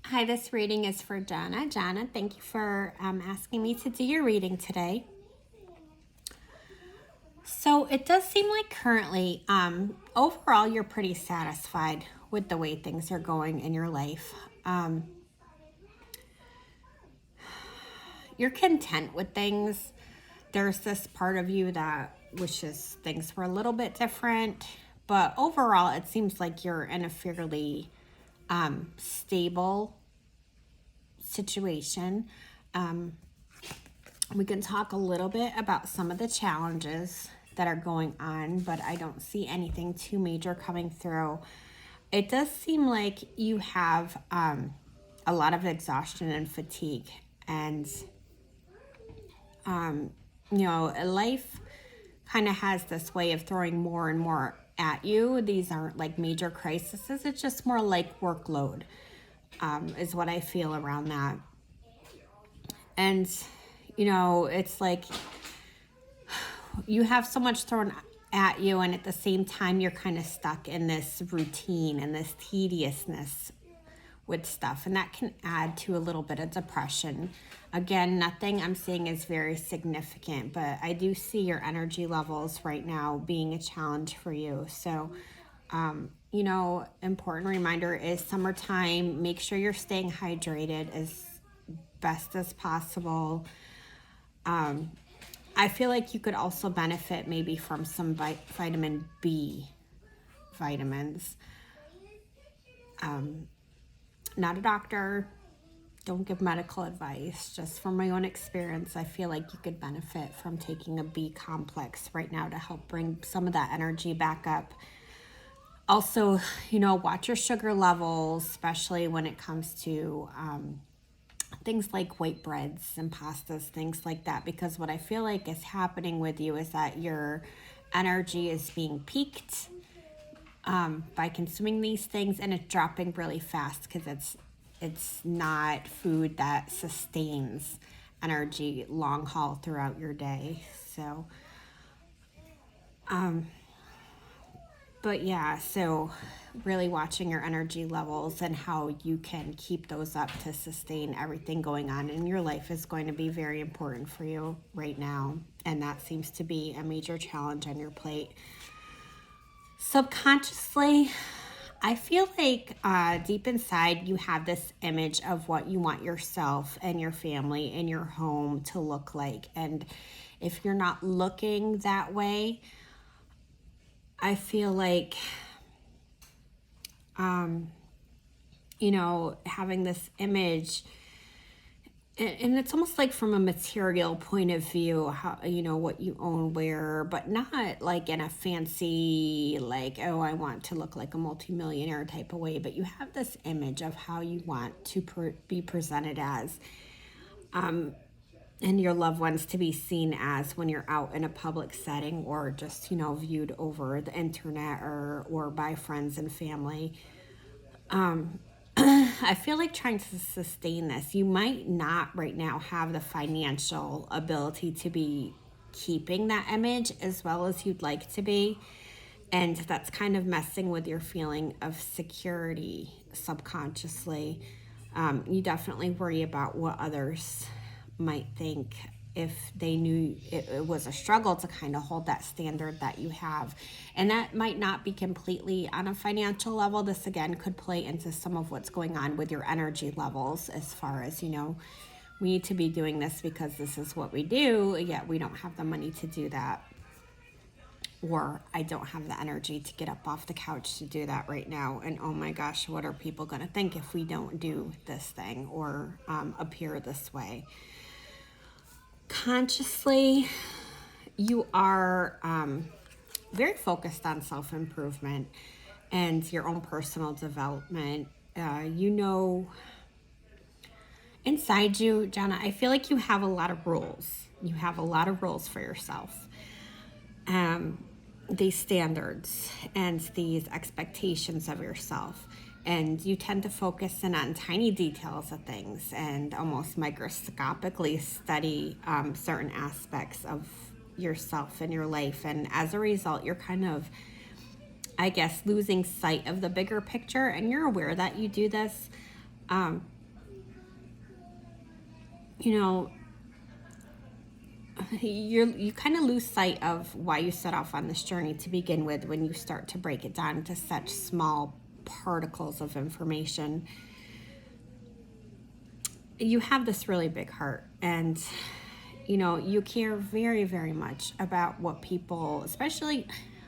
Hi, this reading is for Jonna. Jonna, thank you for asking me to do your reading today. So it does seem like currently, overall, you're pretty satisfied with the way things are going in your life. You're content with things. There's this part of you that wishes things were a little bit different, but overall, it seems like you're in a fairly stable situation. We can talk a little bit about some of the challenges that are going on, but I don't see anything too major coming through. It does seem like you have a lot of exhaustion and fatigue, and life kind of has this way of throwing more and more at you. These aren't like major crises, it's just more like workload, is what I feel around that. And it's like you have so much thrown at you, and at the same time you're kind of stuck in this routine and this tediousness with stuff, and that can add to a little bit of depression. Again, nothing I'm seeing is very significant, but I do see your energy levels right now being a challenge for you. So important reminder is summertime. Make sure you're staying hydrated as best as possible. I feel like you could also benefit maybe from some vitamin B vitamins. Not a doctor, don't give medical advice. Just from my own experience, I feel like you could benefit from taking a B complex right now to help bring some of that energy back up. Also, watch your sugar levels, especially when it comes to things like white breads and pastas, things like that, because what I feel like is happening with you is that your energy is being peaked by consuming these things, and it's dropping really fast because it's not food that sustains energy long haul throughout your day. So but yeah, so really watching your energy levels and how you can keep those up to sustain everything going on in your life is going to be very important for you right now. And that seems to be a major challenge on your plate. Subconsciously, I feel like deep inside you have this image of what you want yourself and your family and your home to look like. And if you're not looking that way, I feel like, having this image, and it's almost like from a material point of view, how, what you own, where, but not like in a fancy, like, oh, I want to look like a multimillionaire type of way, but you have this image of how you want to be presented as, and your loved ones to be seen as when you're out in a public setting, or just viewed over the internet or by friends and family. I feel like trying to sustain this, you might not right now have the financial ability to be keeping that image as well as you'd like to be, and that's kind of messing with your feeling of security subconsciously. You definitely worry about what others might think if they knew it was a struggle to kind of hold that standard that you have. And that might not be completely on a financial level. This again could play into some of what's going on with your energy levels, as far as, we need to be doing this because this is what we do, yet we don't have the money to do that. Or I don't have the energy to get up off the couch to do that right now. And oh my gosh, what are people going to think if we don't do this thing or appear this way? Consciously, you are very focused on self-improvement and your own personal development. Inside you, Jonna, I feel like you have a lot of rules. You have a lot of rules for yourself. These standards and these expectations of yourself. And you tend to focus in on tiny details of things and almost microscopically study certain aspects of yourself and your life. And as a result, you're kind of, I guess, losing sight of the bigger picture. And you're aware that you do this. you know, you kind of lose sight of why you set off on this journey to begin with when you start to break it down into such small particles of information. You have this really big heart, and you care very, very much about what people, especially,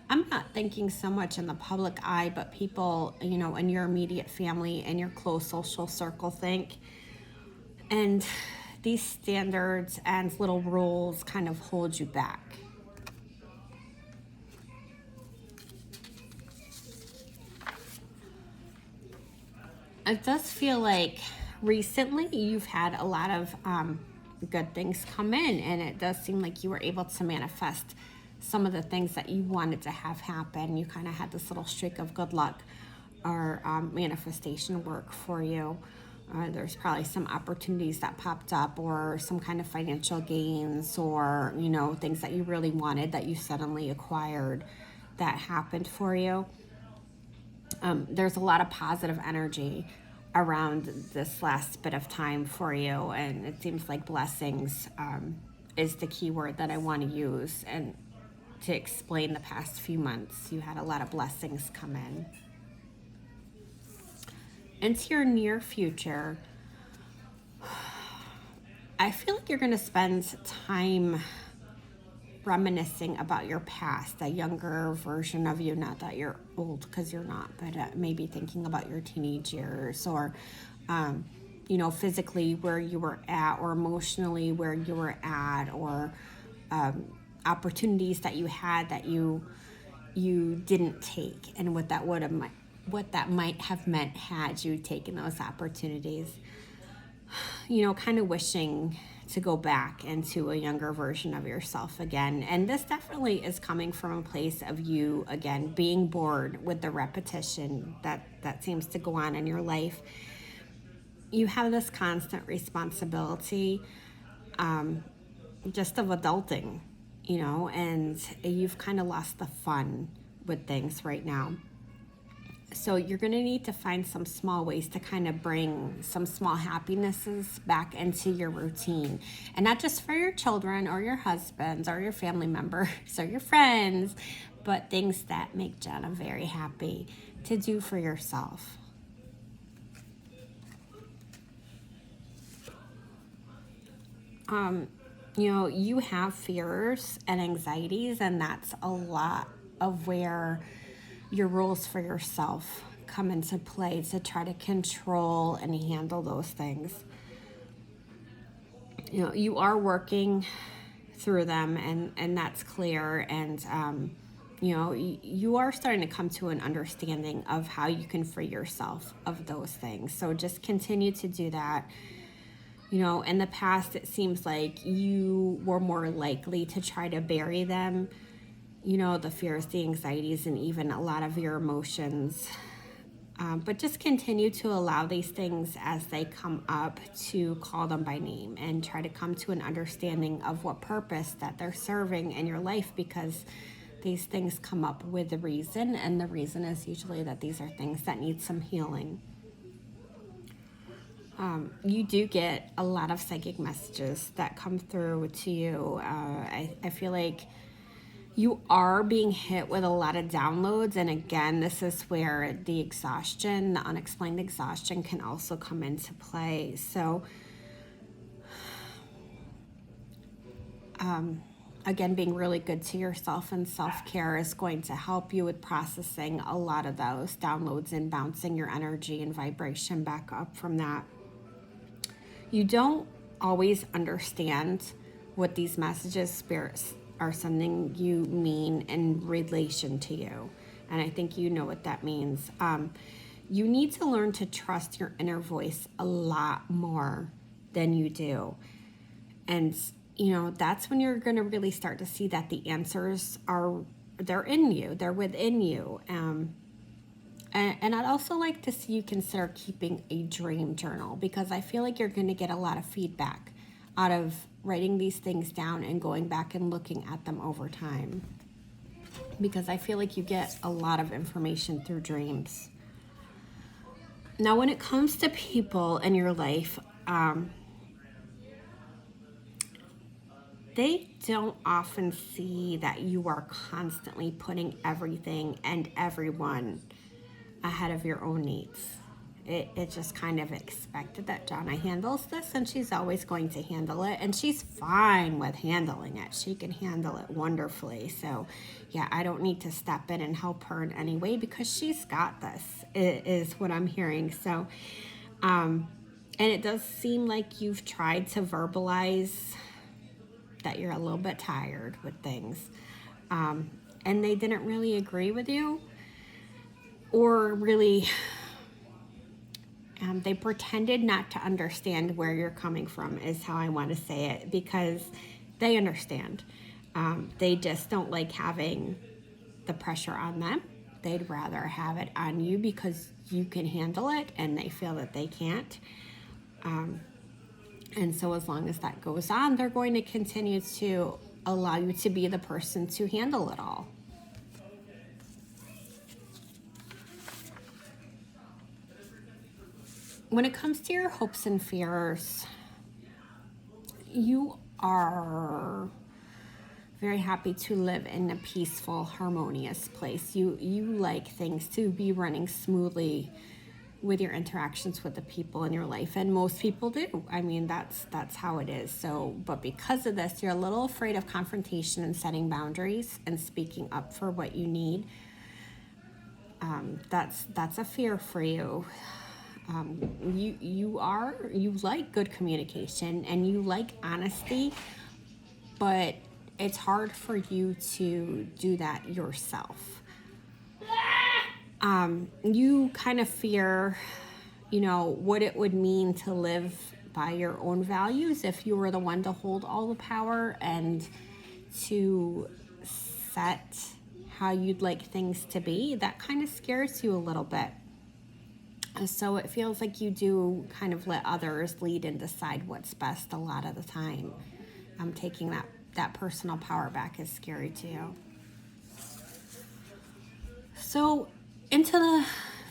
I'm not thinking so much in the public eye, but people, in your immediate family and your close social circle think. And these standards and little rules kind of hold you back. It does feel like recently you've had a lot of good things come in, and it does seem like you were able to manifest some of the things that you wanted to have happen. You kind of had this little streak of good luck or manifestation work for you. There's probably some opportunities that popped up, or some kind of financial gains, or things that you really wanted that you suddenly acquired that happened for you. There's a lot of positive energy around this last bit of time for you, and it seems like blessings is the key word that I want to use, and to explain the past few months. You had a lot of blessings come in. Into your near future, I feel like you're going to spend time reminiscing about your past, a younger version of you. Not that you're old, because you're not, but maybe thinking about your teenage years, or physically where you were at, or emotionally where you were at, or opportunities that you had that you didn't take, and what that might have meant had you taken those opportunities. Kind of wishing to go back into a younger version of yourself again. And this definitely is coming from a place of you, again, being bored with the repetition that seems to go on in your life. You have this constant responsibility just of adulting, and you've kind of lost the fun with things right now. So you're going to need to find some small ways to kind of bring some small happinesses back into your routine. And not just for your children or your husbands or your family members or your friends, but things that make Jonna very happy to do for yourself. You have fears and anxieties, and that's a lot of where your rules for yourself come into play, to try to control and handle those things. You are working through them, and that's clear. And you are starting to come to an understanding of how you can free yourself of those things. So just continue to do that. In the past, it seems like you were more likely to try to bury them, the fears, the anxieties, and even a lot of your emotions. But just continue to allow these things as they come up, to call them by name and try to come to an understanding of what purpose that they're serving in your life, because these things come up with a reason, and the reason is usually that these are things that need some healing. You do get a lot of psychic messages that come through to you. I feel like you are being hit with a lot of downloads. And again, this is where the exhaustion, the unexplained exhaustion, can also come into play. So, again, being really good to yourself and self-care is going to help you with processing a lot of those downloads and bouncing your energy and vibration back up from that. You don't always understand what these messages, spirits are sending you, mean in relation to you. And I think you know what that means. You need to learn to trust your inner voice a lot more than you do. And, that's when you're going to really start to see that the answers they're in you, they're within you. And I'd also like to see you consider keeping a dream journal, because I feel like you're going to get a lot of feedback out of writing these things down and going back and looking at them over time, because I feel like you get a lot of information through dreams. Now, when it comes to people in your life, they don't often see that you are constantly putting everything and everyone ahead of your own needs. It's just kind of expected that Jonna handles this, and she's always going to handle it, and she's fine with handling it. She can handle it wonderfully. So yeah, I don't need to step in and help her in any way because she's got this, is what I'm hearing. So and it does seem like you've tried to verbalize that you're a little bit tired with things, and they didn't really agree with you, or really they pretended not to understand where you're coming from, is how I want to say it, because they understand. They just don't like having the pressure on them. They'd rather have it on you because you can handle it, and they feel that they can't. And so as long as that goes on, they're going to continue to allow you to be the person to handle it all. When it comes to your hopes and fears, you are very happy to live in a peaceful, harmonious place. You like things to be running smoothly with your interactions with the people in your life, and most people do. I mean, that's how it is. So, but because of this, you're a little afraid of confrontation and setting boundaries and speaking up for what you need. That's a fear for you. You like good communication and you like honesty, but it's hard for you to do that yourself. You kind of fear, what it would mean to live by your own values if you were the one to hold all the power and to set how you'd like things to be. That kind of scares you a little bit. So it feels like you do kind of let others lead and decide what's best a lot of the time. Taking that personal power back is scary to you. So into the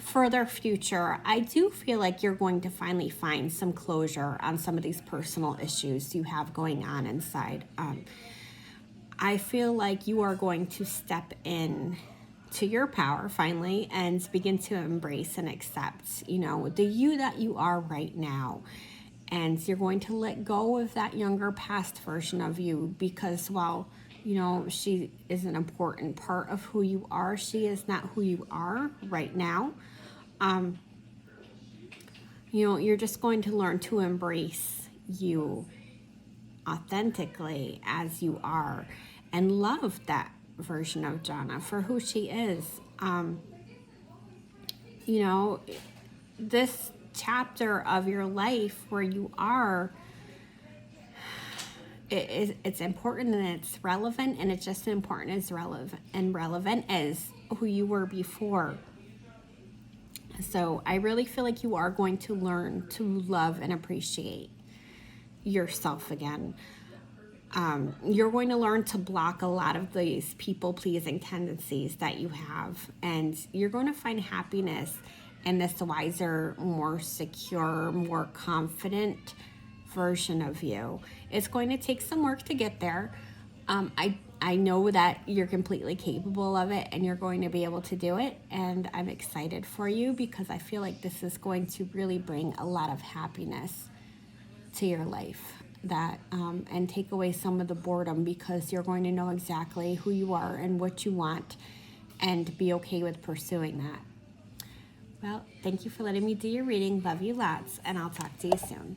further future, I do feel like you're going to finally find some closure on some of these personal issues you have going on inside. I feel like you are going to step in to your power finally and begin to embrace and accept, the you that you are right now. And you're going to let go of that younger past version of you, because while, she is an important part of who you are, she is not who you are right now. You're just going to learn to embrace you authentically as you are and love that version of Jonna for who she is. This chapter of your life where you are, it's important and it's relevant, and it's just as important as relevant as who you were before. So I really feel like you are going to learn to love and appreciate yourself again. You're going to learn to block a lot of these people-pleasing tendencies that you have, and you're going to find happiness in this wiser, more secure, more confident version of you. It's going to take some work to get there. I know that you're completely capable of it, and you're going to be able to do it, and I'm excited for you because I feel like this is going to really bring a lot of happiness to your life. And take away some of the boredom, because you're going to know exactly who you are and what you want and be okay with pursuing that. Well, thank you for letting me do your reading. Love you lots, and I'll talk to you soon.